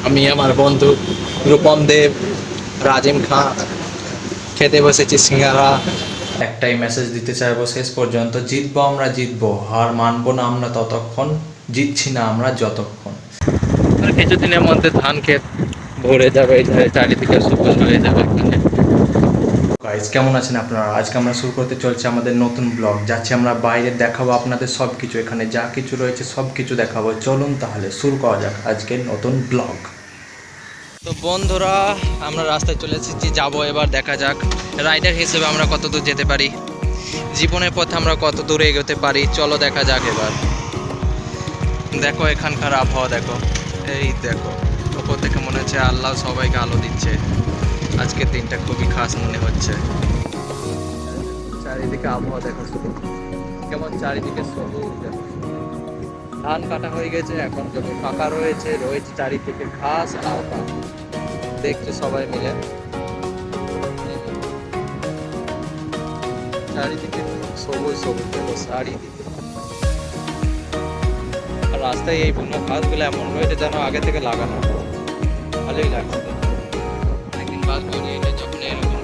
আমি আমার বন্ধু রূপম দেব, রাজিম খাঁ খেতে বসেছি সিঙ্গারা। একটাই মেসেজ দিতে চাইবো, শেষ পর্যন্ত জিতবো আমরা, জিতবো, হার মানবো না আমরা ততক্ষণ, জিতছি না আমরা যতক্ষণ। আর কিছুদিনের মধ্যে ধান ক্ষেত ভরে যাবে, চারিদিকে সবুজ হয়ে যাবে এখানে। গাইজ কেমন আছেন আপনারা? আজকে আমরা শুরু করতে চলছে আমাদের নতুন ব্লগ। যাচ্ছি আমরা বাইরে, দেখাবো আপনাদের সব কিছু, এখানে যা কিছু রয়েছে সব কিছু দেখাবো। চলুন তাহলে শুরু করা যাক আজকের নতুন ব্লগ। তো বন্ধুরা, আমরা রাস্তায় চলে এসেছি, যাবো এবার, দেখা যাক রাইডার হিসেবে আমরা কত দূর যেতে পারি, জীবনের পথে আমরা কত দূর এগোতে পারি। চলো দেখা যাক এবার। দেখো এখানকার আবহাওয়া, দেখো, এই দেখো ওপর থেকে মনে হচ্ছে আল্লাহ সবাইকে আলো দিচ্ছে। আজকের দিনটা খুবই খাস মনে হচ্ছে। চারিদিকে আবহাওয়া দেখো শুধু, কেমন চারিদিকে সবুজ দেখো। ধান কাটা হয়ে গেছে, এখন জমি ফাঁকা রয়েছে, রয়েছে চারিদিকে ঘাস আর পাতা। দেখছো সবাই মিলে, চারিদিকে সবুজ সবুজ দেখো চারিদিকে। আর রাস্তায় এই বুনো ঘাসগুলো এমন রয়েছে যেন আগে থেকে লাগানো, ভালোই লাগছে। একদিন বাস বেরিয়ে এলে যখন এরকম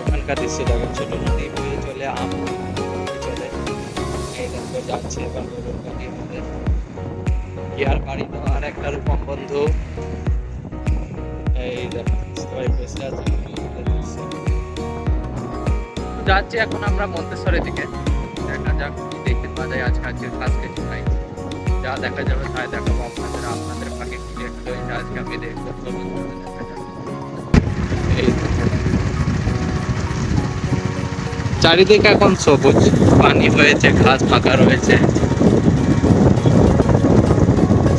এখানকার দৃশ্য দেখো, ছোট নদী বয়ে চলে, আম চলে, এই দেখো যাচ্ছে এবার গরুর গাড়ি আমাদের গিয়ার গাড়ি। তো আর একটা রূপম বন্ধু, এই দেখো সবাই বসে আছে। যাচ্ছি এখন আমরা মন্তেশ্বরের দিকে, দেখা যাক কি দেখতে পাওয়া যায়। আজকের খাস কিছু নাই, যা দেখা যাবে তাই দেখাবো আপনাদের। আপনাদের ফাঁকে কি দেখতে হয়েছে আজকে আমি দেখবো। দেখা যাক। এই চারিদিকে এখন সবুজ, পানি হয়েছে, ঘাস ফাঁকা রয়েছে,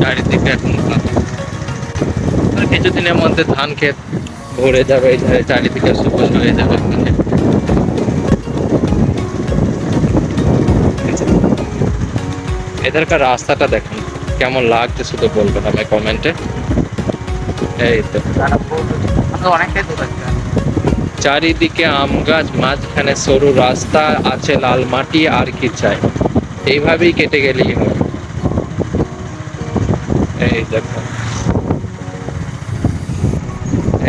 চারিদিকে এখন ফাঁকা। আর কিছুদিনের মধ্যে ধান ক্ষেত ভরে যাবে, চারিদিকে সবুজ হয়ে যাবে এখানে। এদেরকার রাস্তাটা দেখুন কেমন লাগছে, শুধু বলবেন আমি কমেন্টে। এই তো অনেকটাই দূর আছে, চারিদিকে আম গাছ, মাঝখানে সরু রাস্তা আছে, লাল মাটি, আর কি চাই। এইভাবেই কেটে গেলেই হবে। এই দেখো,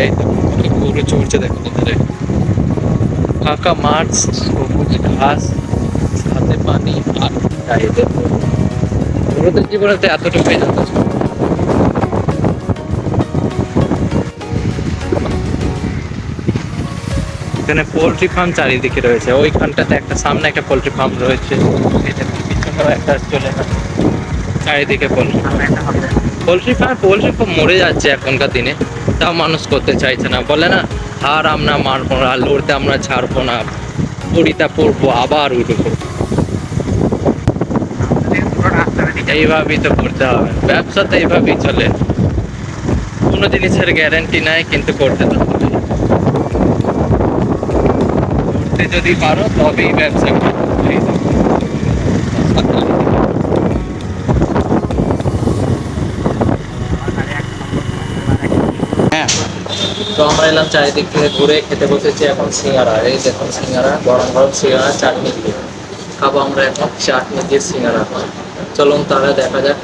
এই দেখো পুরো চড়ছে দেখো, ধরে ফাঁকা মাঠ, সবুজ ঘাস, সাথে পানি, আর চাই দেখো। পুরোদের জীবনে তো এতটুকুই যথেষ্ট। এখানে পোল্ট্রি ফার্ম চারিদিকে রয়েছে, ওইখানটাতে একটা, সামনে একটা পোল্ট্রি ফার্ম রয়েছে, পিছনেও একটা চলে গেছে। চারিদিকে পোল্ট্রি ফার্ম মরে যাচ্ছে এখনকার দিনে, তাও মানুষ করতে চাইছে না। বলে না, হার আমরা মারবো না, লড়তে আমরা ছাড়বো না, পড়িটা পড়বো আবার উঠবো। এইভাবেই তো করতে হবে, ব্যবসা তো এইভাবেই চলে। কোনো জিনিসের গ্যারান্টি নাই, কিন্তু করতে তো হবে। করতে যদি পারো তবেই ব্যবসা করতে। হ্যাঁ, তো আমরা এলাম চারিদিক থেকে ঘুরে, খেতে বসেছি এখন সিঙ্গারা। এই দেখুন সিঙ্গারা, গরম গরম সিঙ্গারা, চাটনি দিয়ে খাবো আমরা এখন, চাটনি দিয়ে সিঙ্গারা। চলুন তাহলে দেখা যাক,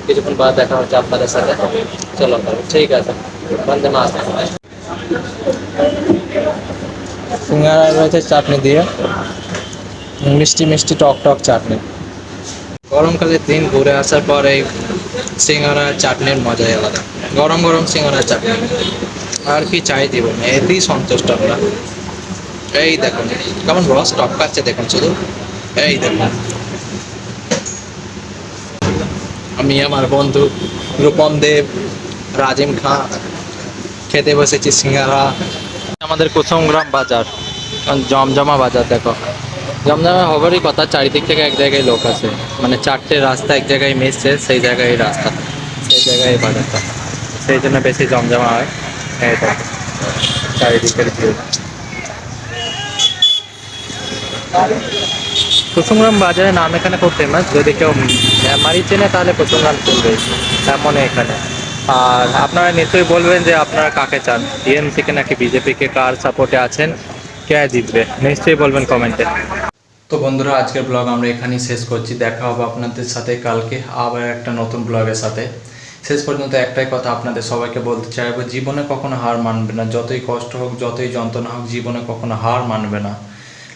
কিছুক্ষণ বাদ দেখা হচ্ছে আপনাদের সাথে। চলো তাহলে ঠিক আছে, বন্দে মাতরম। সিঙ্গারা রয়েছে চাটনি দিয়ে, মিষ্টি মিষ্টি টক টক চাটনি। গরমকালের দিন ঘুরে আসার পর এই সিঙ্গারা চাটনির মজাই আলাদা। গরম গরম সিঙ্গারা চাটনি, আর কি চাই জীবনে, এতেই সন্তুষ্ট আমরা। এই দেখুন কেমন রস টপকাচ্ছে, দেখুন শুধু, এই দেখুন। আমি আমার বন্ধু রূপম দেব, রাজিম খাঁ খেতে বসেছি সিঙ্গারা। আমাদের কুসুমগ্রাম বাজার, জমজমা বাজার দেখো, জমজমা হবারই কথা। চারিদিক থেকে এক জায়গায় লোক আছে, মানে চারটে রাস্তা এক জায়গায় মিশছে, সেই জায়গায় রাস্তা, সেই জায়গায় বাজারটা, সেই জন্য বেশি জমজমা হয়। এই দেখো চারিদিকের ভিউ। কুসুমগ্রাম বাজারের নাম এখানে খুব ফেমাস, যদি কেউ মেমারি চেনে তাহলে কুসুমগ্রাম চলবে এমন এখানে। আর আপনারা নিশ্চয়ই বলবেন যে আপনারা কাকে চান, টিএমসিকে নাকি বিজেপিকে, কার সাপোর্টে আছেন, কে জিতবে, নিশ্চয়ই বলবেন কমেন্টে। তো বন্ধুরা, আজকের ব্লগ আমরা এখানেই শেষ করছি। দেখা হবে আপনাদের সাথে কালকে আবার একটা নতুন ব্লগের সাথে। শেষ পর্যন্ত একটাই কথা আপনাদের সবাইকে বলতে চাইবো, জীবনে কখনো হার মানবে না। যতই কষ্ট হোক, যতই যন্ত্রণা হোক, জীবনে কখনো হার মানবে না,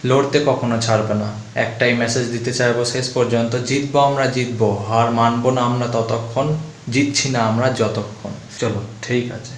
লড়তে কখনো ছাড়বে না। একটাই মেসেজ দিতে চাইবো শেষ পর্যন্ত, জিতবো আমরা, জিতবো, হার মানবো না আমরা ততক্ষণ, জিতছি না আমরা যতক্ষণ। চলো, ঠিক আছে।